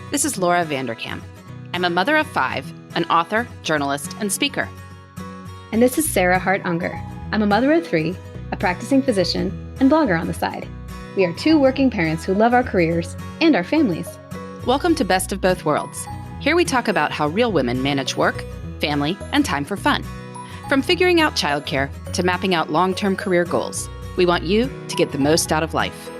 This is Laura Vanderkam. I'm a mother of 5, an author, journalist, and speaker. And this is Sarah Hart-Unger. I'm a mother of 3, a practicing physician, and blogger on the side. We are 2 working parents who love our careers and our families. Welcome to Best of Both Worlds. Here we talk about how real women manage work, family, and time for fun. From figuring out childcare to mapping out long-term career goals, we want you to get the most out of life.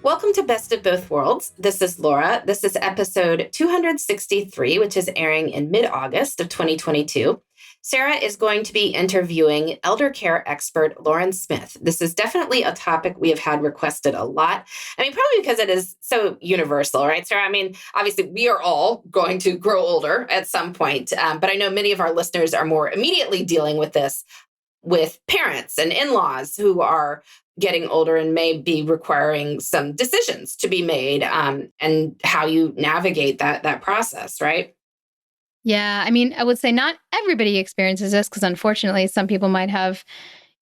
Welcome to Best of Both Worlds. This is Laura. This is episode 263, which is airing in mid-August of 2022. Sarah is going to be interviewing elder care expert Lauren Smith. This is definitely a topic we have had requested a lot. I mean, probably because it is so universal, right, Sarah? I mean, obviously, we are all going to grow older at some point, but I know many of our listeners are more immediately dealing with this with parents and in-laws who are getting older and may be requiring some decisions to be made, and how you navigate that process, right? Yeah, I mean, I would say not everybody experiences this because unfortunately, some people might have,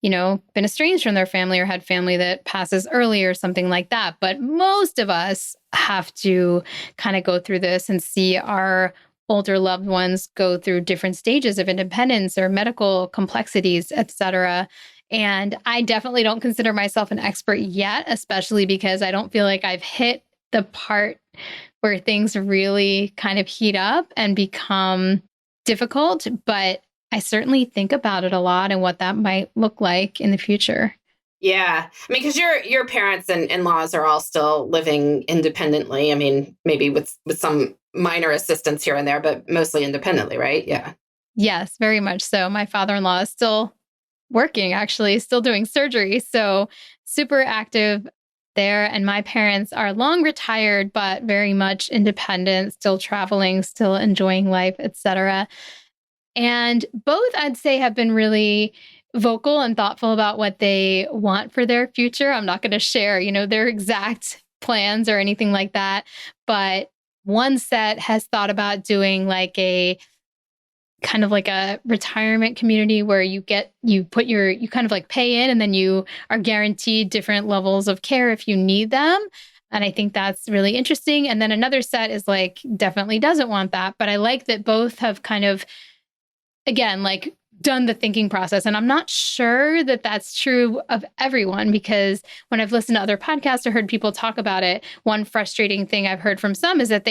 been estranged from their family or had family that passes early or something like that. But most of us have to kind of go through this and see our older loved ones go through different stages of independence or medical complexities, et cetera. And I definitely don't consider myself an expert yet, especially because I don't feel like I've hit the part where things really kind of heat up and become difficult. But I certainly think about it a lot and what that might look like in the future. Yeah. I mean, because your parents and in-laws are all still living independently. I mean, maybe with some minor assistance here and there, but mostly independently, right? Yeah. Yes, very much so. My father-in-law is still working, actually, still doing surgery. So super active there. And my parents are long retired, but very much independent, still traveling, still enjoying life, etc. And both, I'd say, have been really vocal and thoughtful about what they want for their future. I'm not going to share, their exact plans or anything like that. But one set has thought about doing like a kind of like a retirement community where you kind of like pay in and then you are guaranteed different levels of care if you need them. And I think that's really interesting. And then another set is like definitely doesn't want that. But I like that both have kind of, again, like done the thinking process. And I'm not sure that that's true of everyone because when I've listened to other podcasts or heard people talk about it, one frustrating thing I've heard from some is that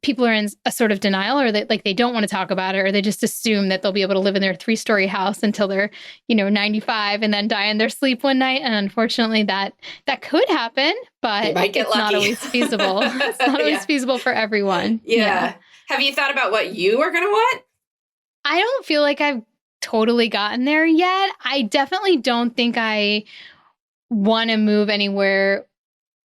people are in a sort of denial or they don't want to talk about it, or they just assume that they'll be able to live in their 3-story house until they're, 95 and then die in their sleep one night. And unfortunately that could happen, but it's not always feasible. It's not always feasible for everyone. Yeah. Have you thought about what you are going to want? I don't feel like I've totally gotten there yet. I definitely don't think I want to move anywhere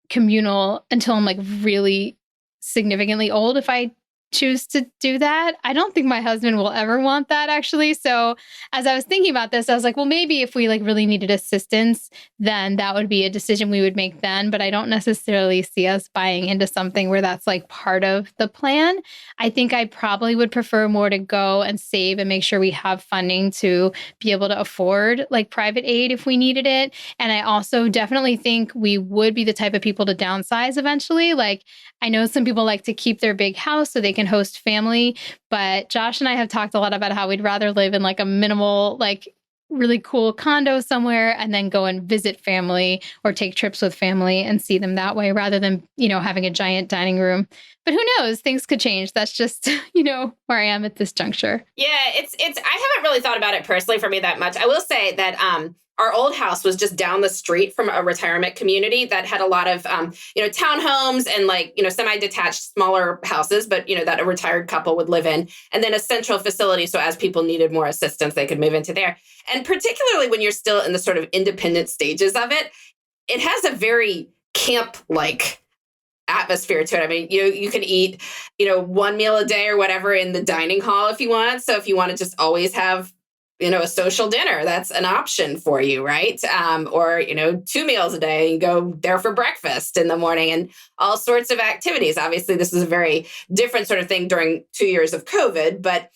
communal until I'm like really significantly old if I choose to do that. I don't think my husband will ever want that, actually. So as I was thinking about this, I was like, well, maybe if we like really needed assistance, then that would be a decision we would make then. But I don't necessarily see us buying into something where that's like part of the plan. I think I probably would prefer more to go and save and make sure we have funding to be able to afford like private aid if we needed it. And I also definitely think we would be the type of people to downsize eventually. Like I know some people like to keep their big house so they can host family, but Josh and I have talked a lot about how we'd rather live in like a minimal, like really cool condo somewhere and then go and visit family or take trips with family and see them that way rather than, having a giant dining room. But who knows? Things could change. That's just, where I am at this juncture. Yeah, it's I haven't really thought about it personally for me that much. I will say that our old house was just down the street from a retirement community that had a lot of, townhomes and like, semi-detached smaller houses, but, that a retired couple would live in, and then a central facility. So as people needed more assistance, they could move into there. And particularly when you're still in the sort of independent stages of it, it has a very camp-like atmosphere to it. I mean, you can eat, one meal a day or whatever in the dining hall if you want. So if you want to just always have a social dinner, that's an option for you, right? Or 2 meals a day, you go there for breakfast in the morning and all sorts of activities. Obviously, this is a very different sort of thing during 2 years of COVID, but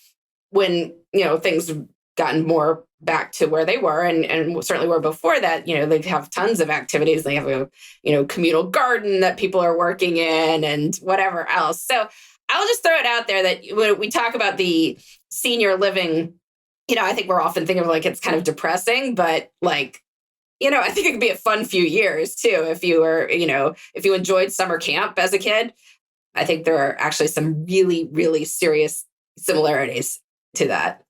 when, things gotten more back to where they were and certainly were before that. They have tons of activities. They have a, communal garden that people are working in and whatever else. So I'll just throw it out there that when we talk about the senior living, I think we're often thinking of like it's kind of depressing, but like, I think it could be a fun few years too. If you were, if you enjoyed summer camp as a kid, I think there are actually some really, really serious similarities to that.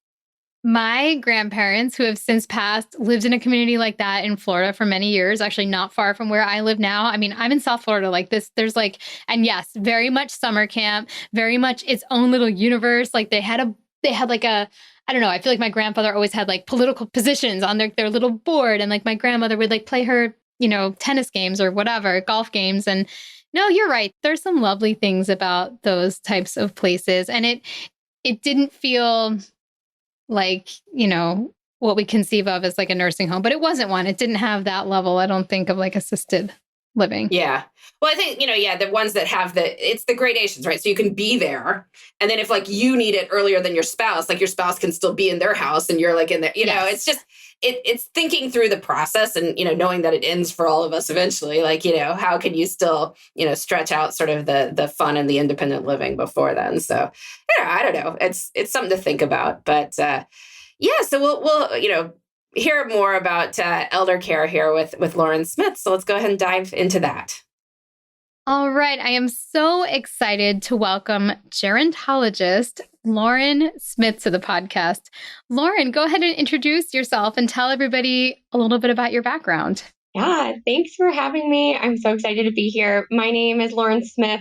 My grandparents, who have since passed, lived in a community like that in Florida for many years, actually not far from where I live now. I mean, I'm in South Florida like this. There's like, and yes, very much summer camp, very much its own little universe. Like they had like a, I don't know, I feel like my grandfather always had like political positions on their little board. And like my grandmother would like play her, tennis games or whatever, golf games. And no, you're right. There's some lovely things about those types of places. And it didn't feel like, what we conceive of as like a nursing home, but it wasn't one. It didn't have that level, I don't think, of like assisted living. Yeah. Well, I think, the ones that have it's the gradations, right? So you can be there. And then if like you need it earlier than your spouse, like your spouse can still be in their house and you're like in there, Yes. it's just, it's thinking through the process and, knowing that it ends for all of us eventually, like, how can you still, stretch out sort of the fun and the independent living before then. So, I don't know. It's something to think about, but, yeah, so we'll hear more about elder care here with Lauren Smith. So let's go ahead and dive into that. All right. I am so excited to welcome gerontologist Lauren Smith to the podcast. Lauren, go ahead and introduce yourself and tell everybody a little bit about your background. Yeah, thanks for having me. I'm so excited to be here. My name is Lauren Smith.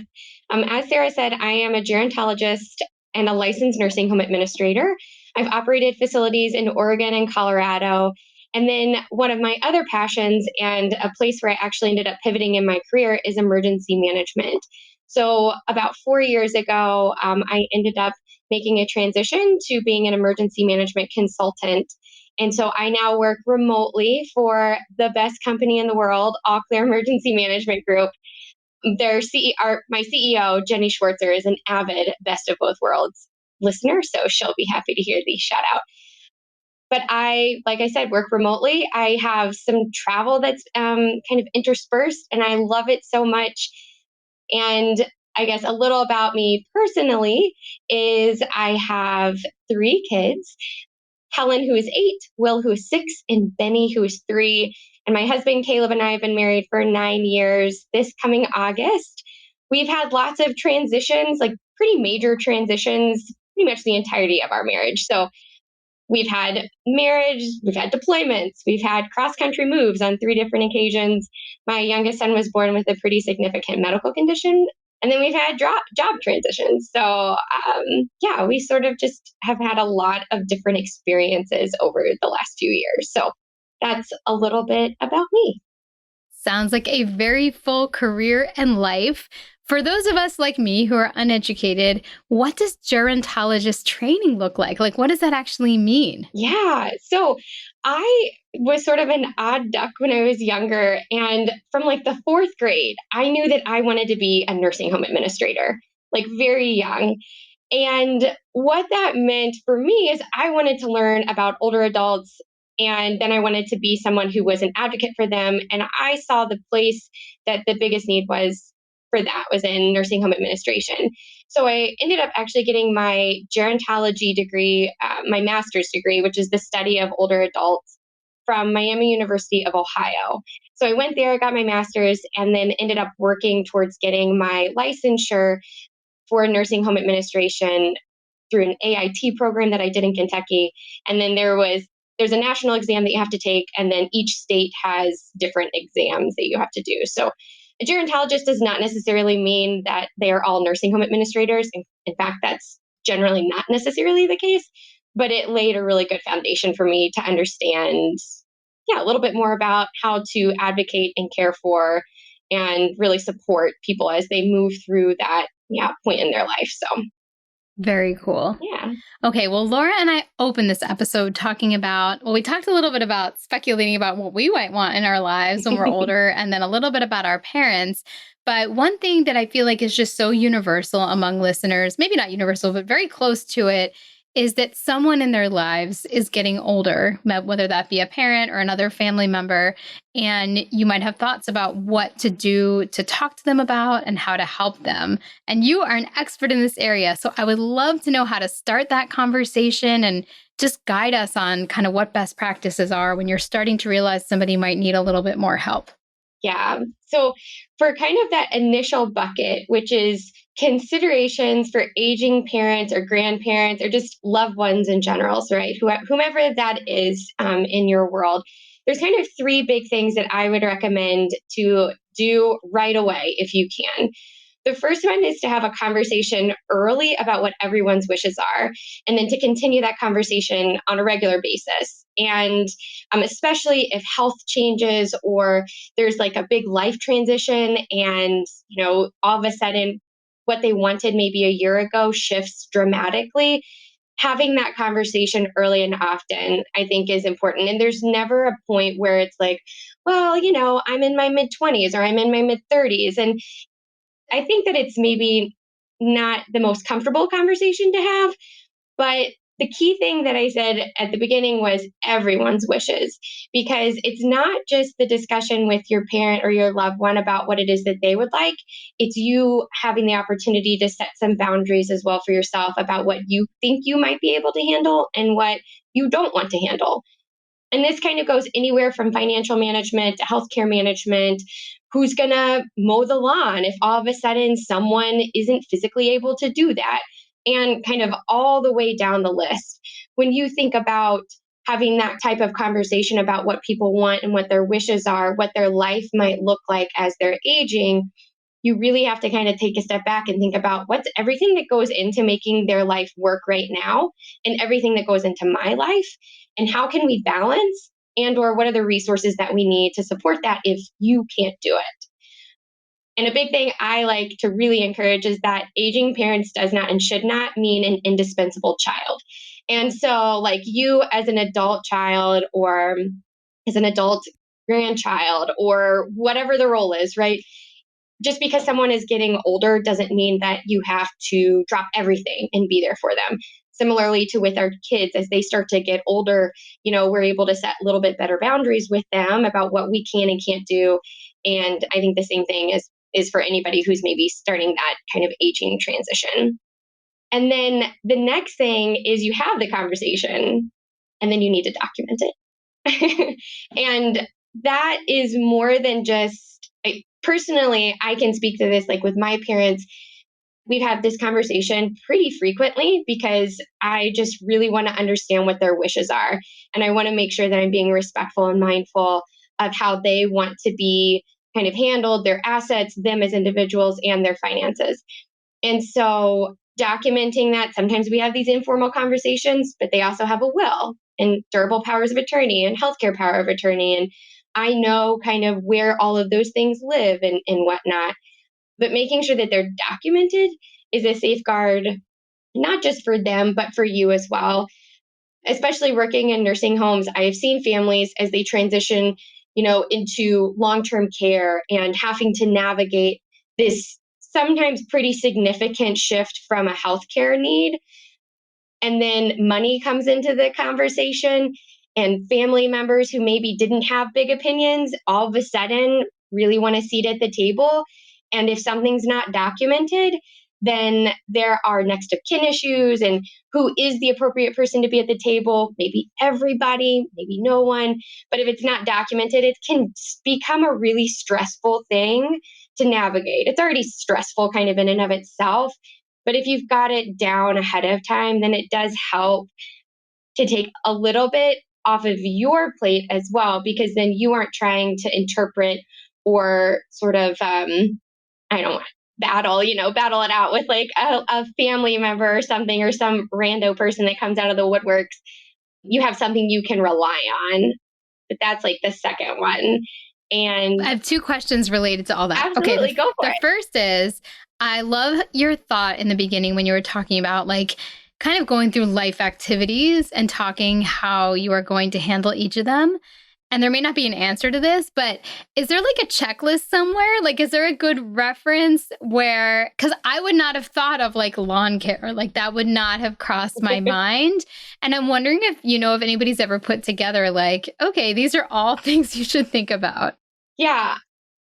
As Sarah said, I am a gerontologist and a licensed nursing home administrator. I've operated facilities in Oregon and Colorado. And then one of my other passions and a place where I actually ended up pivoting in my career is emergency management. So about 4 years ago, I ended up making a transition to being an emergency management consultant. And so I now work remotely for the best company in the world, All Clear Emergency Management Group. My CEO, Jenny Schwartzer, is an avid Best of Both Worlds listener, so she'll be happy to hear the shout out. But like I said, work remotely. I have some travel that's kind of interspersed, and I love it so much. And I guess a little about me personally is I have 3 kids. Helen, who is 8, Will, who is 6, and Benny, who is 3. And my husband, Caleb, and I have been married for 9 years this coming August. We've had lots of transitions, like pretty major transitions, pretty much the entirety of our marriage. So we've had marriage, we've had deployments, we've had cross-country moves on 3 different occasions. My youngest son was born with a pretty significant medical condition. And then we've had job transitions. So, yeah, we sort of just have had a lot of different experiences over the last few years. So that's a little bit about me. Sounds like a very full career and life. For those of us like me who are uneducated, what does gerontologist training look like? Like, what does that actually mean? Yeah. So I was sort of an odd duck when I was younger. And from like the 4th grade, I knew that I wanted to be a nursing home administrator, like very young. And what that meant for me is I wanted to learn about older adults. And then I wanted to be someone who was an advocate for them. And I saw the place that the biggest need was in nursing home administration. So I ended up actually getting my gerontology degree, my master's degree, which is the study of older adults from Miami University of Ohio. So I went there, got my master's, and then ended up working towards getting my licensure for nursing home administration through an AIT program that I did in Kentucky. And then there's a national exam that you have to take, and then each state has different exams that you have to do. So a gerontologist does not necessarily mean that they are all nursing home administrators. In fact, that's generally not necessarily the case, but it laid a really good foundation for me to understand, a little bit more about how to advocate and care for and really support people as they move through that point in their life. So very cool. Yeah. Okay, well, Laura and I opened this episode talking about, we talked a little bit about speculating about what we might want in our lives when we're older, and then a little bit about our parents. But one thing that I feel like is just so universal among listeners, maybe not universal, but very close to it, is that someone in their lives is getting older, whether that be a parent or another family member, and you might have thoughts about what to do to talk to them about and how to help them. And you are an expert in this area. So I would love to know how to start that conversation and just guide us on kind of what best practices are when you're starting to realize somebody might need a little bit more help. Yeah. So for kind of that initial bucket, which is considerations for aging parents or grandparents or just loved ones in general, so right, whomever that is in your world, there's kind of three big things that I would recommend to do right away if you can. The first one is to have a conversation early about what everyone's wishes are, and then to continue that conversation on a regular basis. And especially if health changes or there's like a big life transition, and all of a sudden what they wanted maybe a year ago shifts dramatically. Having that conversation early and often, I think, is important. And there's never a point where it's like, well, I'm in my mid 20s or I'm in my mid 30s. And I think that it's maybe not the most comfortable conversation to have, but the key thing that I said at the beginning was everyone's wishes, because it's not just the discussion with your parent or your loved one about what it is that they would like. It's you having the opportunity to set some boundaries as well for yourself about what you think you might be able to handle and what you don't want to handle. And this kind of goes anywhere from financial management to healthcare management. Who's going to mow the lawn if all of a sudden someone isn't physically able to do that? And kind of all the way down the list. When you think about having that type of conversation about what people want and what their wishes are, what their life might look like as they're aging, you really have to kind of take a step back and think about what's everything that goes into making their life work right now and everything that goes into my life, and how can we balance, and or what are the resources that we need to support that if you can't do it. And a big thing I like to really encourage is that aging parents does not and should not mean an indispensable child. And so, like, you as an adult child or as an adult grandchild or whatever the role is, right? Just because someone is getting older doesn't mean that you have to drop everything and be there for them. Similarly to with our kids, as they start to get older, we're able to set a little bit better boundaries with them about what we can and can't do. And I think the same thing is for anybody who's maybe starting that kind of aging transition. And then the next thing is you have the conversation and then you need to document it. And that is more than just, personally, I can speak to this like with my parents. We've had this conversation pretty frequently because I just really want to understand what their wishes are. And I want to make sure that I'm being respectful and mindful of how they want to be kind of handled, their assets, them as individuals, and their finances. And so documenting that, sometimes we have these informal conversations, but they also have a will and durable powers of attorney and healthcare power of attorney. And I know kind of where all of those things live and whatnot. But making sure that they're documented is a safeguard, not just for them, but for you as well. Especially working in nursing homes, I have seen families as they transition, into long-term care and having to navigate this sometimes pretty significant shift from a healthcare need. And then money comes into the conversation, and family members who maybe didn't have big opinions all of a sudden really want a seat at the table. And if something's not documented, then there are next of kin issues and who is the appropriate person to be at the table. Maybe everybody, maybe no one. But if it's not documented, it can become a really stressful thing to navigate. It's already stressful kind of in and of itself. But if you've got it down ahead of time, then it does help to take a little bit off of your plate as well, because then you aren't trying to interpret or sort of, I don't know, battle it out with like a family member or something, or some rando person that comes out of the woodworks. You have something you can rely on. But that's like the second one. And I have two questions related to all that. Absolutely, Okay, go for the it. first is, I love your thought in the beginning when you were talking about like kind of going through life activities and talking how you are going to handle each of them. and there may not be an answer to this, but is there like a checklist somewhere? Like, is there a good reference where, because I would not have thought of like lawn care, like that would not have crossed my mind. And I'm wondering if, if anybody's ever put together like, okay, these are all things you should think about. Yeah.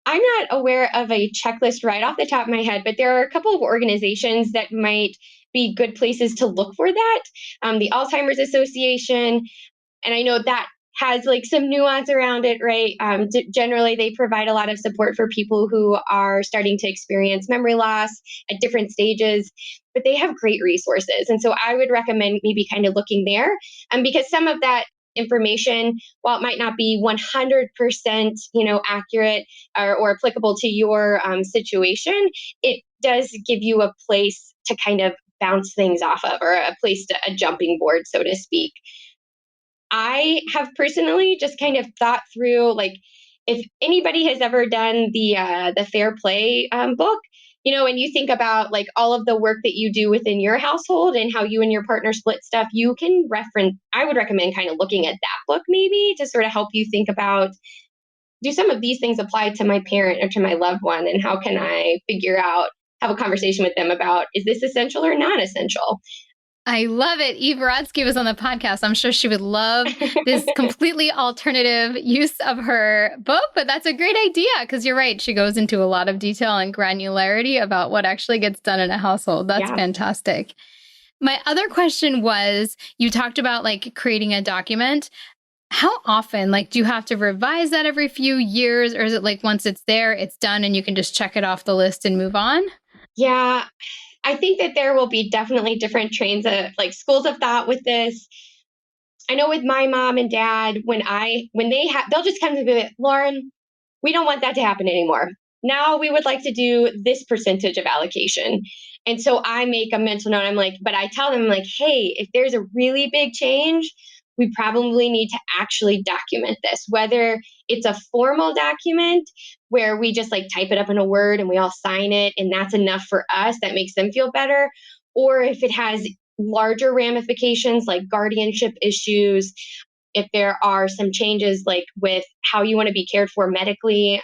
I'm not aware of a checklist right off the top of my head, but there are a couple of organizations that might be good places to look for that. The Alzheimer's Association, and I know that has like some nuance around it, right? Generally, they provide a lot of support for people who are starting to experience memory loss at different stages, but they have great resources. And so I would recommend maybe kind of looking there, because some of that information, while it might not be 100% accurate or applicable to your situation, it does give you a place to kind of bounce things off of, or a jumping board, so to speak. I have personally just kind of thought through, like, if anybody has ever done the Fair Play book, and you think about like all of the work that you do within your household and how you and your partner split stuff, you can reference. I would recommend kind of looking at that book maybe to sort of help you think about, do some of these things apply to my parent or to my loved one, and how can I have a conversation with them about, is this essential or non essential? I love it. Eve Rodsky was on the podcast. I'm sure she would love this completely alternative use of her book, but that's a great idea because you're right. She goes into a lot of detail and granularity about what actually gets done in a household. That's fantastic. My other question was, you talked about like creating a document. How often, like, do you have to revise that every few years, or is it like once it's there, it's done and you can just check it off the list and move on? Yeah, I think that there will be definitely different trains of like schools of thought with this. I know with my mom and dad, they'll just come to me, Lauren, we don't want that to happen anymore. Now we would like to do this percentage of allocation. And so I make a mental note. I'm like, but I tell them like, hey, if there's a really big change, we probably need to actually document this, whether it's a formal document where we just like type it up in a Word and we all sign it and that's enough for us, that makes them feel better. Or if it has larger ramifications like guardianship issues, if there are some changes like with how you want to be cared for medically,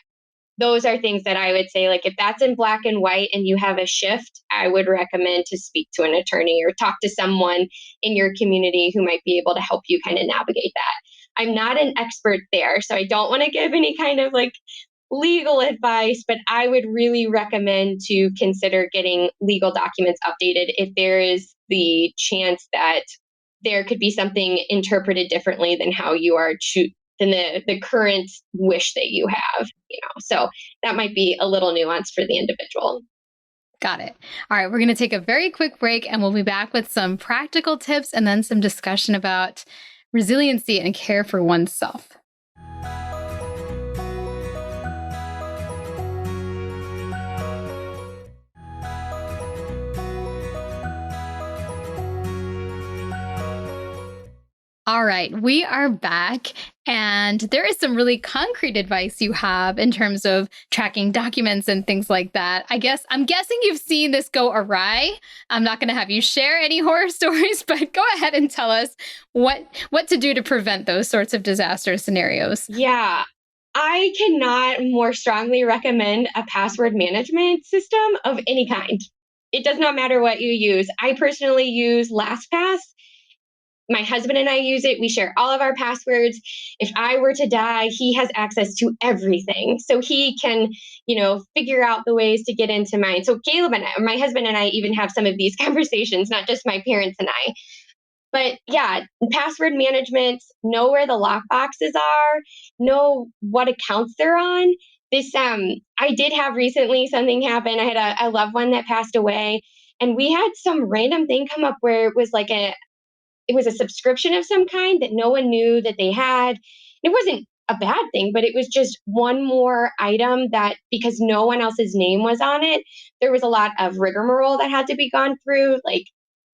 those are things that I would say, like, if that's in black and white and you have a shift, I would recommend to speak to an attorney or talk to someone in your community who might be able to help you kind of navigate that. I'm not an expert there, so I don't want to give any kind of like legal advice, but I would really recommend to consider getting legal documents updated if there is the chance that there could be something interpreted differently than how you are than the current wish that you have. So that might be a little nuanced for the individual. Got it. All right, we're going to take a very quick break and we'll be back with some practical tips and then some discussion about resiliency and care for oneself. All right, we are back, and there is some really concrete advice you have in terms of tracking documents and things like that. I'm guessing you've seen this go awry. I'm not going to have you share any horror stories, but go ahead and tell us what to do to prevent those sorts of disaster scenarios. Yeah, I cannot more strongly recommend a password management system of any kind. It does not matter what you use. I personally use LastPass. My husband and I use it. We share all of our passwords. If I were to die, he has access to everything. So he can, figure out the ways to get into mine. So Caleb and I, my husband and I even have some of these conversations, not just my parents and I. But yeah, password management, know where the lock boxes are, know what accounts they're on. I did have recently something happen. I had a loved one that passed away, and we had some random thing come up where it was like it was a subscription of some kind that no one knew that they had. It wasn't a bad thing, but it was just one more item that, because no one else's name was on it, there was a lot of rigmarole that had to be gone through, like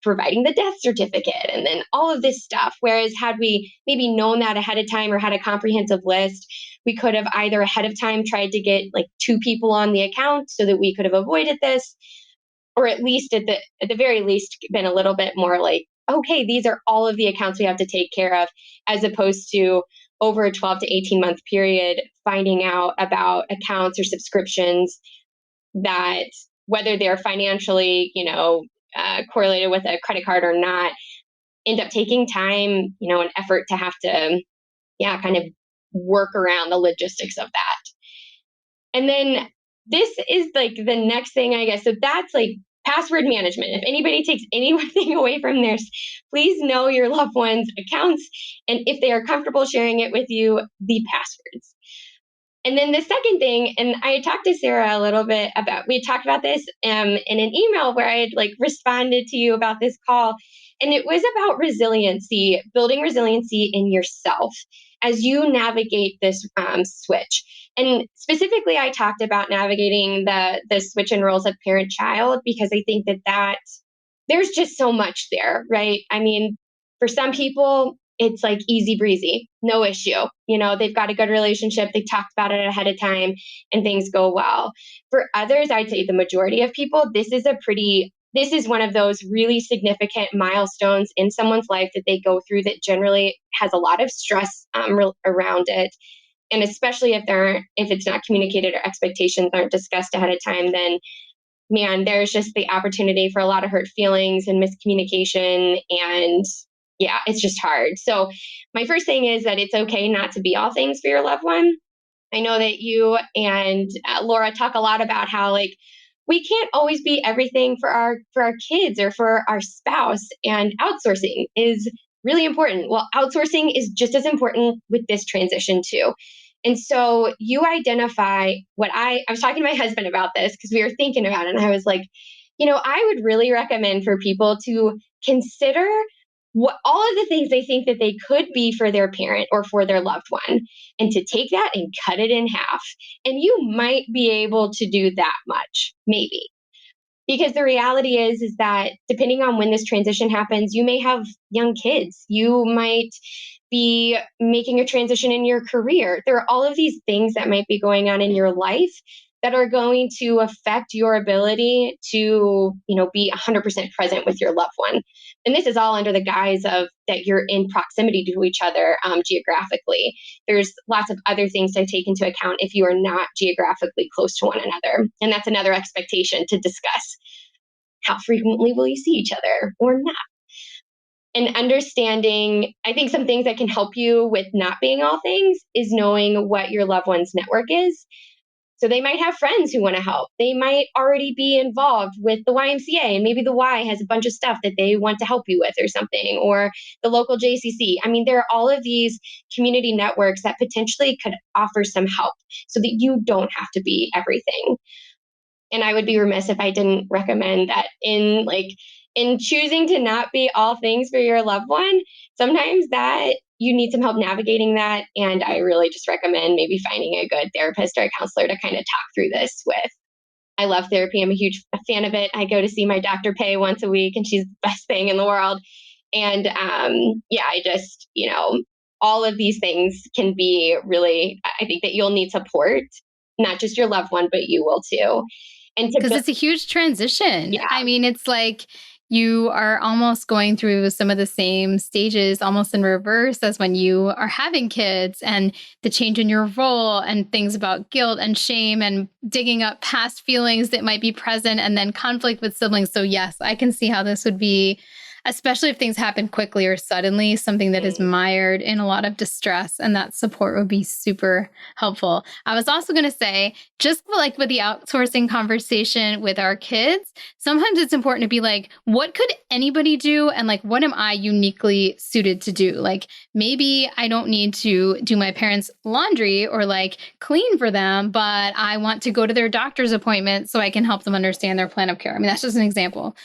providing the death certificate and then all of this stuff. Whereas had we maybe known that ahead of time or had a comprehensive list, we could have either ahead of time tried to get like 2 people on the account so that we could have avoided this, or at least at the very least been a little bit more like, okay, these are all of the accounts we have to take care of, as opposed to, over a 12 to 18 month period, finding out about accounts or subscriptions that, whether they're financially, correlated with a credit card or not, end up taking time, and effort to have to, kind of work around the logistics of that. And then this is like the next thing, I guess. So that's like password management. If anybody takes anything away from this, please know your loved one's accounts, and if they are comfortable sharing it with you, the passwords. And then the second thing, and I had talked to Sarah a little bit about, we had talked about this in an email where I had like responded to you about this call. And it was about resiliency, building resiliency in yourself as you navigate this switch. And specifically, I talked about navigating the switch in roles of parent-child, because I think that there's just so much there, right? I mean, for some people, it's like easy breezy, no issue. They've got a good relationship. They talked about it ahead of time and things go well. For others, I'd say the majority of people, this is one of those really significant milestones in someone's life that they go through that generally has a lot of stress around it. And especially if it's not communicated or expectations aren't discussed ahead of time, then man, there's just the opportunity for a lot of hurt feelings and miscommunication, and yeah, it's just hard. So my first thing is that it's okay not to be all things for your loved one. I know that you and Laura talk a lot about how like we can't always be everything for our kids or for our spouse, and outsourcing is really important. Well, outsourcing is just as important with this transition too. And so you identify what I was talking to my husband about this because we were thinking about it, and I was like, I would really recommend for people to consider what all of the things they think that they could be for their parent or for their loved one, and to take that and cut it in half. And you might be able to do that much, maybe. Because the reality is that depending on when this transition happens, you may have young kids. You might be making a transition in your career. There are all of these things that might be going on in your life that are going to affect your ability to, be 100% present with your loved one. And this is all under the guise of that you're in proximity to each other geographically. There's lots of other things to take into account if you are not geographically close to one another. And that's another expectation to discuss. How frequently will you see each other or not? And understanding, I think some things that can help you with not being all things is knowing what your loved one's network is. So they might have friends who want to help. They might already be involved with the YMCA, and maybe the Y has a bunch of stuff that they want to help you with or something, or the local JCC. I mean, there are all of these community networks that potentially could offer some help so that you don't have to be everything. And I would be remiss if I didn't recommend that in choosing to not be all things for your loved one, sometimes that you need some help navigating that. And I really just recommend maybe finding a good therapist or a counselor to kind of talk through this with. I love therapy. I'm a huge fan of it. I go to see my Dr. Pay once a week, and she's the best thing in the world. And I just, all of these things can be really, I think that you'll need support, not just your loved one, but you will too. And because it's a huge transition. Yeah. I mean, it's like you are almost going through some of the same stages almost in reverse as when you are having kids, and the change in your role and things about guilt and shame and digging up past feelings that might be present, and then conflict with siblings. So yes, I can see how this would be, especially if things happen quickly or suddenly, something that is mired in a lot of distress, and that support would be super helpful. I was also going to say, just like with the outsourcing conversation with our kids, sometimes it's important to be like, what could anybody do? And like, what am I uniquely suited to do? Like, maybe I don't need to do my parents' laundry or like clean for them, but I want to go to their doctor's appointment so I can help them understand their plan of care. I mean, that's just an example.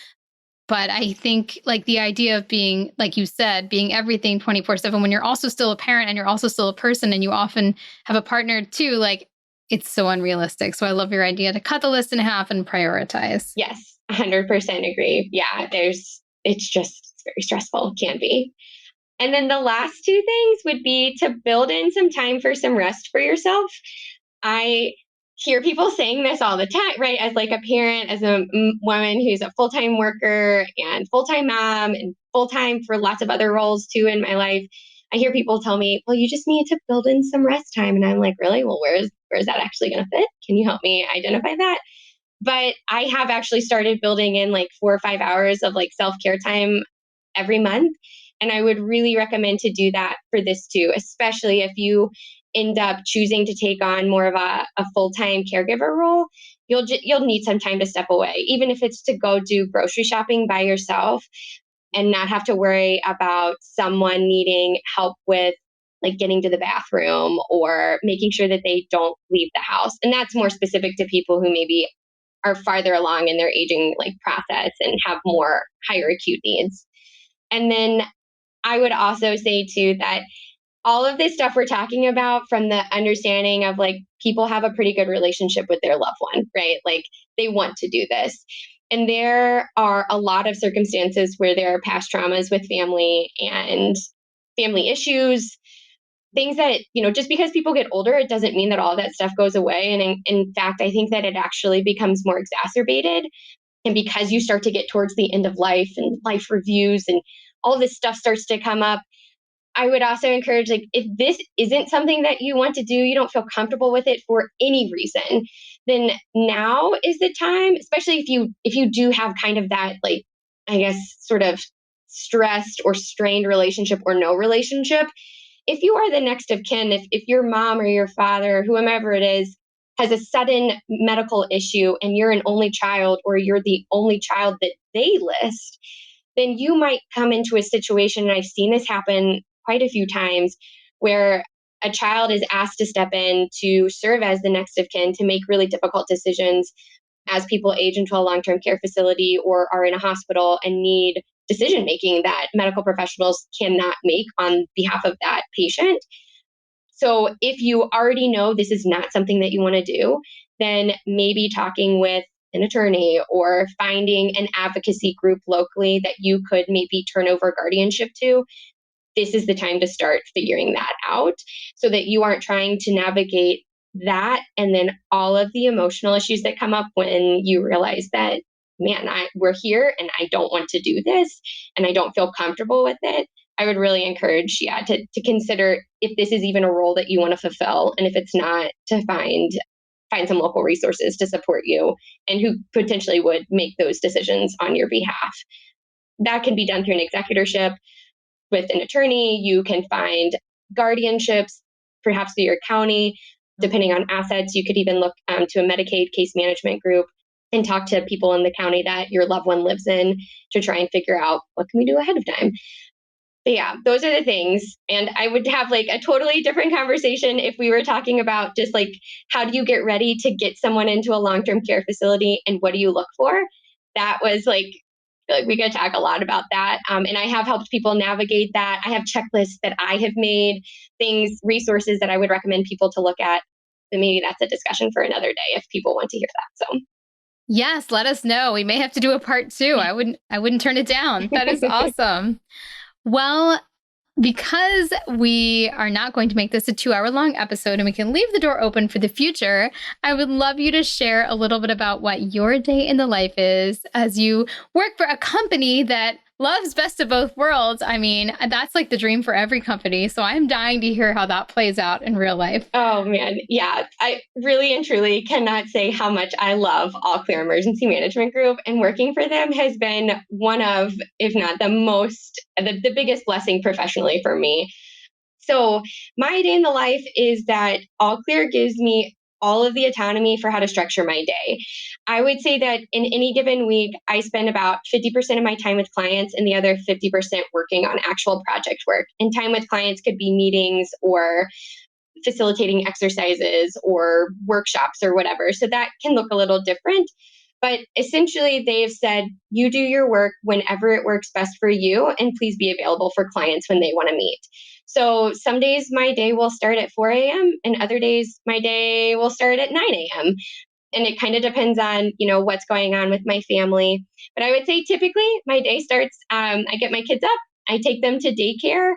But I think like the idea of being, like you said, being everything 24/7 when you're also still a parent and you're also still a person, and you often have a partner too, like it's so unrealistic. So I love your idea to cut the list in half and prioritize. Yes, 100% agree. Yeah, it's very stressful, can be. And then the last two things would be to build in some time for some rest for yourself. I hear people saying this all the time, right? As like a parent, as a woman who's a full-time worker and full-time mom and full-time for lots of other roles too in my life. I hear people tell me, well, you just need to build in some rest time. And I'm like, really? Well, where's that actually going to fit? Can you help me identify that? But I have actually started building in like 4 or 5 hours of like self-care time every month. And I would really recommend to do that for this too, especially if you end up choosing to take on more of a full-time caregiver role. You'll need some time to step away, even if it's to go do grocery shopping by yourself and not have to worry about someone needing help with like getting to the bathroom or making sure that they don't leave the house. And that's more specific to people who maybe are farther along in their aging like process and have more higher acute needs. And then I would also say too that all of this stuff we're talking about from the understanding of like people have a pretty good relationship with their loved one, right? Like they want to do this. And there are a lot of circumstances where there are past traumas with family and family issues, things that, just because people get older, it doesn't mean that all that stuff goes away. And in fact, I think that it actually becomes more exacerbated. And because you start to get towards the end of life and life reviews and all this stuff starts to come up, I would also encourage, like, if this isn't something that you want to do, you don't feel comfortable with it for any reason, then now is the time, especially if you do have kind of that, like, I guess, sort of stressed or strained relationship or no relationship. If you are the next of kin, if your mom or your father, whomever it is, has a sudden medical issue and you're an only child or you're the only child that they list, then you might come into a situation, and I've seen this happen quite a few times, where a child is asked to step in to serve as the next of kin to make really difficult decisions as people age into a long-term care facility or are in a hospital and need decision making that medical professionals cannot make on behalf of that patient. So if you already know this is not something that you want to do, then maybe talking with an attorney or finding an advocacy group locally that you could maybe turn over guardianship to, this is the time to start figuring that out so that you aren't trying to navigate that and then all of the emotional issues that come up when you realize that, man, we're here and I don't want to do this and I don't feel comfortable with it. I would really encourage, to consider if this is even a role that you want to fulfill. And if it's not, to find some local resources to support you and who potentially would make those decisions on your behalf. That can be done through an executorship with an attorney. You can find guardianships, perhaps through your county. Depending on assets, you could even look to a Medicaid case management group and talk to people in the county that your loved one lives in to try and figure out what can we do ahead of time. But yeah, those are the things. And I would have like a totally different conversation if we were talking about just like, how do you get ready to get someone into a long-term care facility and what do you look for? That was like we could talk a lot about that. And I have helped people navigate that. I have checklists that I have made, resources that I would recommend people to look at. But maybe that's a discussion for another day if people want to hear that. So Yes, let us know. We may have to do a part 2. I wouldn't turn it down. That is awesome. Well, because we are not going to make this a 2-hour-long episode and we can leave the door open for the future, I would love you to share a little bit about what your day in the life is as you work for a company that loves best of both worlds. I mean, that's like the dream for every company. So I'm dying to hear how that plays out in real life. Oh man, yeah. I really and truly cannot say how much I love All Clear Emergency Management Group, and working for them has been one of, if not the biggest blessing professionally for me. So my day in the life is that All Clear gives me all of the autonomy for how to structure my day. I would say that in any given week, I spend about 50% of my time with clients and the other 50% working on actual project work. And time with clients could be meetings or facilitating exercises or workshops or whatever. So that can look a little different. But essentially, they've said, you do your work whenever it works best for you, and please be available for clients when they want to meet. So some days my day will start at 4 a.m. and other days my day will start at 9 a.m. And it kind of depends on, what's going on with my family. But I would say typically my day starts, I get my kids up, I take them to daycare.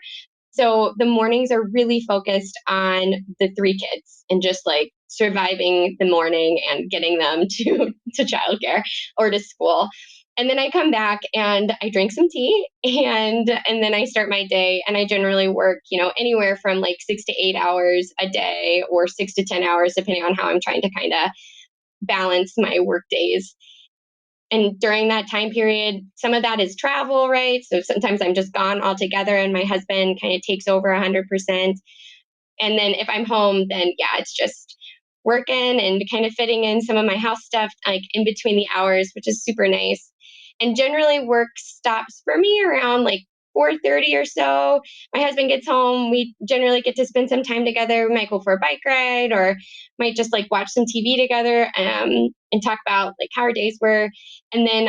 So the mornings are really focused on the 3 kids and just like surviving the morning and getting them to childcare or to school. And then I come back and I drink some tea and then I start my day, and I generally work, anywhere from like 6 to 8 hours a day or 6 to 10 hours, depending on how I'm trying to kind of balance my work days. And during that time period, some of that is travel, right? So sometimes I'm just gone altogether and my husband kind of takes over 100%. And then if I'm home, then yeah, it's just working and kind of fitting in some of my house stuff like in between the hours, which is super nice. And generally work stops for me around like 4:30 or so. My husband gets home. We generally get to spend some time together. We might go for a bike ride or might just like watch some TV together and talk about like how our days were. And then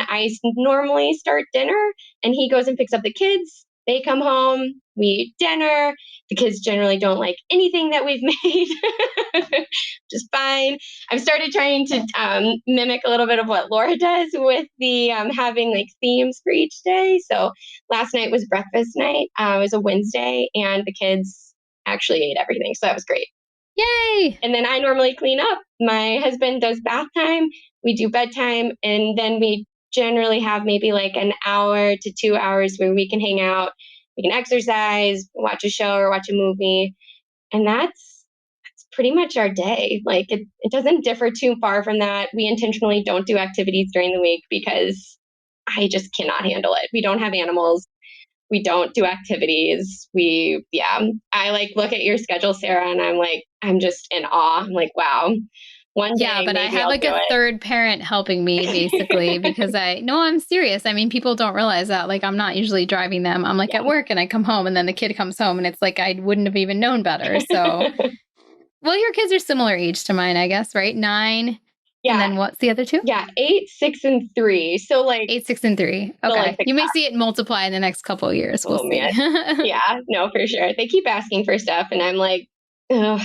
normally start dinner and he goes and picks up the kids. They come home, we eat dinner. The kids generally don't like anything that we've made, which is fine. I've started trying to mimic a little bit of what Laura does with the having like themes for each day. So last night was breakfast night. It was a Wednesday, and the kids actually ate everything. So that was great. Yay! And then I normally clean up. My husband does bath time. We do bedtime, and then we generally have maybe like an hour to 2 hours where we can hang out. We can exercise, watch a show or watch a movie. And that's pretty much our day. Like it doesn't differ too far from that. We intentionally don't do activities during the week because I just cannot handle it. We don't have animals. We don't do activities. I like look at your schedule, Sarah, and I'm just in awe. I'm like, wow, one day Yeah, but I maybe have I'll like do a it. third parent helping me basically because I'm serious. I mean, people don't realize that. Like, I'm not usually driving them. I'm like at work and I come home and then the kid comes home and it's like I wouldn't have even known better. So, well, your kids are similar age to mine, I guess, right? 9. And then what's the other two? Yeah, 8, 6, and 3. So like 8, 6, and 3. Okay. So like you may see it multiply in the next couple of years. We'll see. Yeah, no, for sure. They keep asking for stuff and I'm like, oh,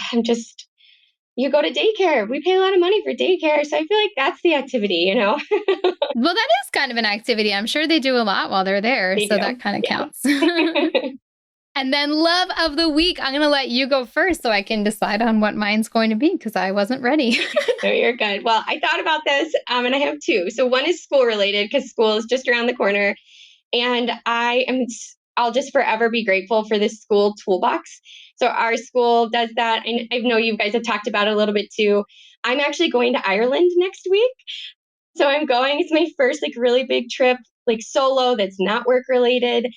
you go to daycare. We pay a lot of money for daycare. So I feel like that's the activity, Well, that is kind of an activity. I'm sure they do a lot while they're there. They so do. that kind of Yeah. counts. And then love of the week. I'm going to let you go first so I can decide on what mine's going to be because I wasn't ready. No, you're good. Well, I thought about this and I have two. So one is school related because school is just around the corner. And I'll just forever be grateful for this school toolbox. So our school does that. I know you guys have talked about it a little bit too. I'm actually going to Ireland next week. So I'm going, it's my first like really big trip, like solo that's not work related.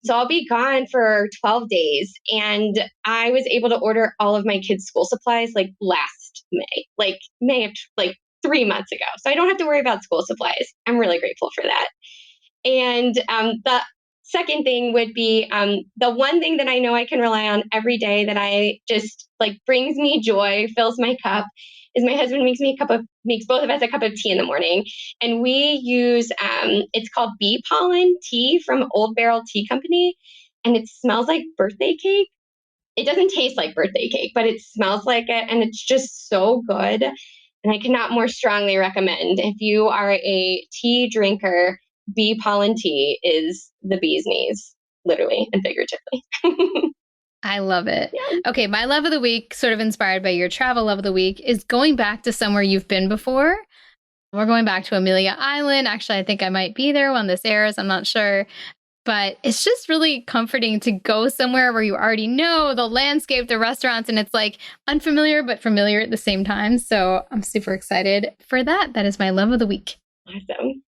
So I'll be gone for 12 days. And I was able to order all of my kids' school supplies like last May of like 3 months ago. So I don't have to worry about school supplies. I'm really grateful for that. And the second thing would be the one thing that I know I can rely on every day that I just like brings me joy, fills my cup, is my husband makes both of us a cup of tea in the morning. And we use, it's called bee pollen tea from Old Barrel Tea Company. And it smells like birthday cake. It doesn't taste like birthday cake, but it smells like it. And it's just so good. And I cannot more strongly recommend if you are a tea drinker, bee pollen tea is the bee's knees, literally and figuratively. I love it. Yeah. Okay, my love of the week, sort of inspired by your travel love of the week, is going back to somewhere you've been before. We're going back to Amelia Island. Actually, I think I might be there when this airs. I'm not sure. But it's just really comforting to go somewhere where you already know the landscape, the restaurants, and it's like unfamiliar but familiar at the same time. So I'm super excited for that. That is my love of the week. Awesome.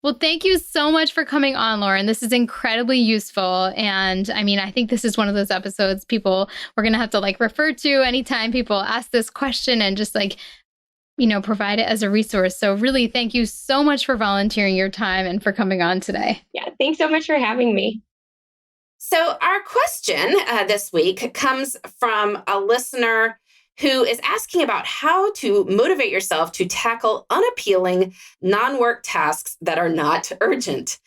Well, thank you so much for coming on, Lauren. This is incredibly useful. And I mean, I think this is one of those episodes we're going to have to like refer to anytime people ask this question and just like, provide it as a resource. So really, thank you so much for volunteering your time and for coming on today. Yeah, thanks so much for having me. So our question this week comes from a listener who is asking about how to motivate yourself to tackle unappealing non-work tasks that are not urgent.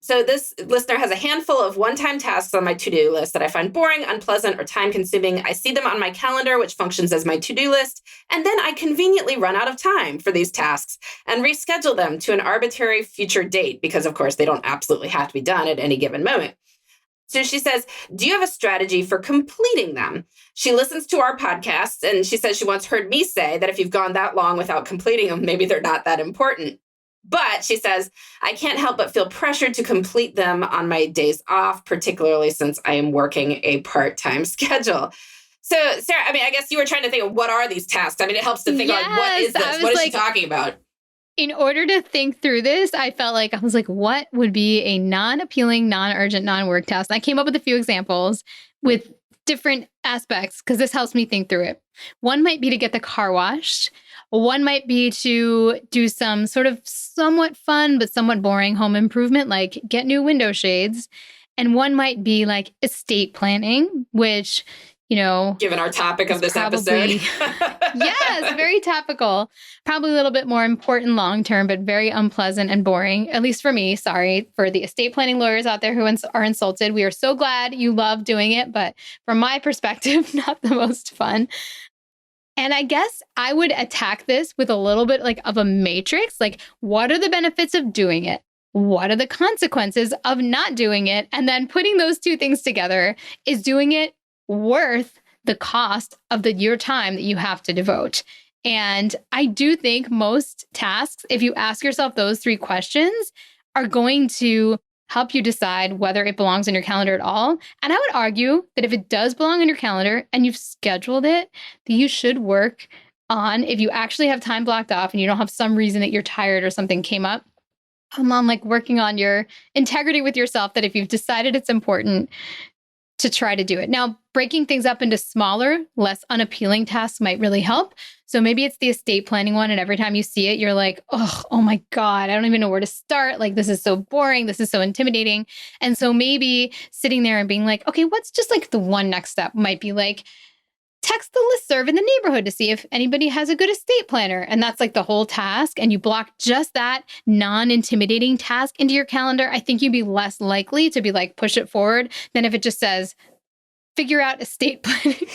So this listener has a handful of one-time tasks on my to-do list that I find boring, unpleasant, or time-consuming. I see them on my calendar, which functions as my to-do list, and then I conveniently run out of time for these tasks and reschedule them to an arbitrary future date because, of course, they don't absolutely have to be done at any given moment. So she says, do you have a strategy for completing them? She listens to our podcasts, and she says she once heard me say that if you've gone that long without completing them, maybe they're not that important. But she says, I can't help but feel pressured to complete them on my days off, particularly since I am working a part-time schedule. So, Sarah, I mean, I guess you were trying to think of what are these tasks? I mean, it helps to think like, what is this? What is she talking about? In order to think through this, I was like, what would be a non-appealing, non-urgent, non-work task? And I came up with a few examples with different aspects because this helps me think through it. One might be to get the car washed. One might be to do some sort of somewhat fun but somewhat boring home improvement, like get new window shades. And one might be like estate planning, which, given our topic of this episode. Yes, very topical. Probably a little bit more important long-term, but very unpleasant and boring, at least for me. Sorry for the estate planning lawyers out there who are insulted. We are so glad you love doing it, but from my perspective, not the most fun. And I guess I would attack this with a little bit like of a matrix. Like, what are the benefits of doing it? What are the consequences of not doing it? And then putting those two things together, is doing it worth the cost of your time that you have to devote? And I do think most tasks, if you ask yourself those three questions, are going to help you decide whether it belongs in your calendar at all. And I would argue that if it does belong in your calendar and you've scheduled it, that you should work on, if you actually have time blocked off and you don't have some reason that you're tired or something came up, on like working on your integrity with yourself, that if you've decided it's important, to try to do it. Now, breaking things up into smaller, less unappealing tasks might really help. So maybe it's the estate planning one, and every time you see it, you're like, oh my God, I don't even know where to start. Like, this is so boring. This is so intimidating. And so maybe sitting there and being like, okay, what's just like the one next step might be like, text the listserv in the neighborhood to see if anybody has a good estate planner. And that's like the whole task. And you block just that non-intimidating task into your calendar. I think you'd be less likely to be like, push it forward than if it just says, figure out estate planning,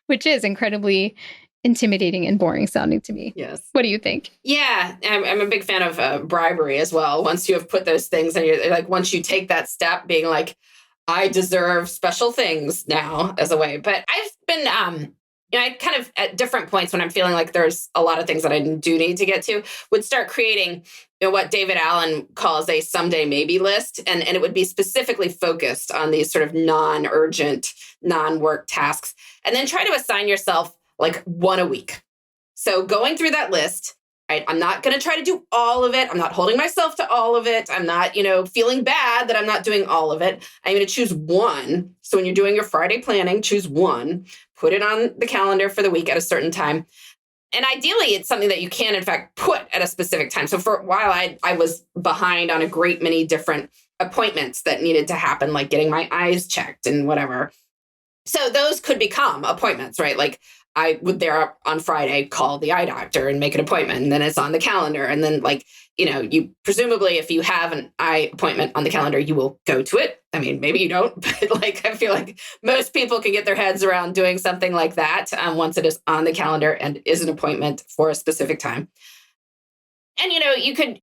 which is incredibly intimidating and boring sounding to me. Yes. What do you think? Yeah, I'm a big fan of bribery as well. Once you have put those things, and you're like, once you take that step, being like, I deserve special things now as a way. But I've been, I kind of at different points when I'm feeling like there's a lot of things that I do need to get to, would start creating, what David Allen calls a someday maybe list. And it would be specifically focused on these sort of non-urgent, non-work tasks. And then try to assign yourself like one a week. So going through that list, right, I'm not going to try to do all of it. I'm not holding myself to all of it. I'm not, feeling bad that I'm not doing all of it. I'm going to choose one. So when you're doing your Friday planning, choose one, put it on the calendar for the week at a certain time. And ideally, it's something that you can, in fact, put at a specific time. So for a while, I was behind on a great many different appointments that needed to happen, like getting my eyes checked and whatever. So those could become appointments, right? Like I would there on Friday call the eye doctor and make an appointment, and then it's on the calendar. And then you presumably, if you have an eye appointment on the calendar, you will go to it. I mean, maybe you don't, but I feel like most people can get their heads around doing something like that once it is on the calendar and is an appointment for a specific time. And, you could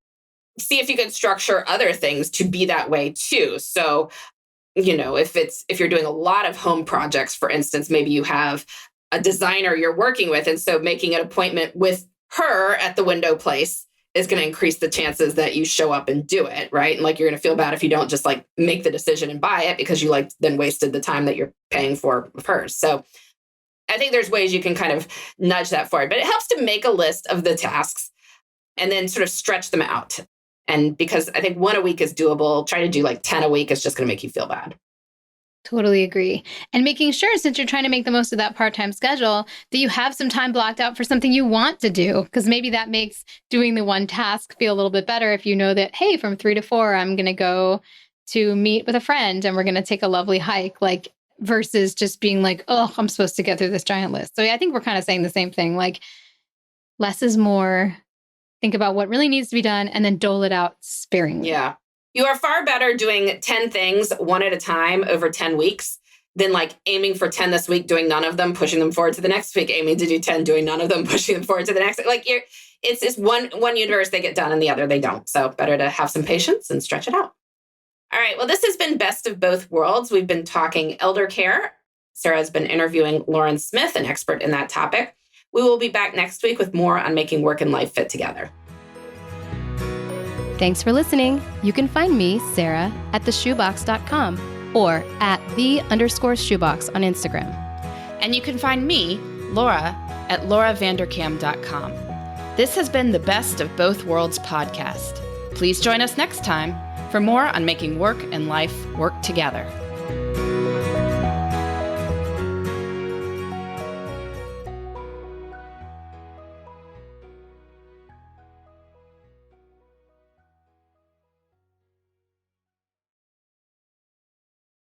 see if you can structure other things to be that way too. So, if you're doing a lot of home projects, for instance, maybe you have a designer you're working with. And so making an appointment with her at the window place is going to increase the chances that you show up and do it, right? And you're going to feel bad if you don't just make the decision and buy it, because you then wasted the time that you're paying for with hers. So I think there's ways you can kind of nudge that forward, but it helps to make a list of the tasks and then sort of stretch them out. And because I think one a week is doable, try to do 10 a week is just going to make you feel bad. Totally agree. And making sure, since you're trying to make the most of that part-time schedule, that you have some time blocked out for something you want to do, because maybe that makes doing the one task feel a little bit better if you know that, hey, from 3 to 4, I'm going to go to meet with a friend and we're going to take a lovely hike, versus just being like, oh, I'm supposed to get through this giant list. So I think we're kind of saying the same thing, less is more. Think about what really needs to be done and then dole it out sparingly. Yeah. You are far better doing 10 things one at a time over 10 weeks than aiming for 10 this week, doing none of them, pushing them forward to the next week, aiming to do 10, doing none of them, pushing them forward to the next. It's one universe they get done and the other they don't. So better to have some patience and stretch it out. All right. Well, this has been Best of Both Worlds. We've been talking elder care. Sarah has been interviewing Lauren Smith, an expert in that topic. We will be back next week with more on making work and life fit together. Thanks for listening. You can find me, Sarah, at theshoebox.com or at @the_shoebox on Instagram. And you can find me, Laura, at lauravanderkam.com. This has been the Best of Both Worlds podcast. Please join us next time for more on making work and life work together.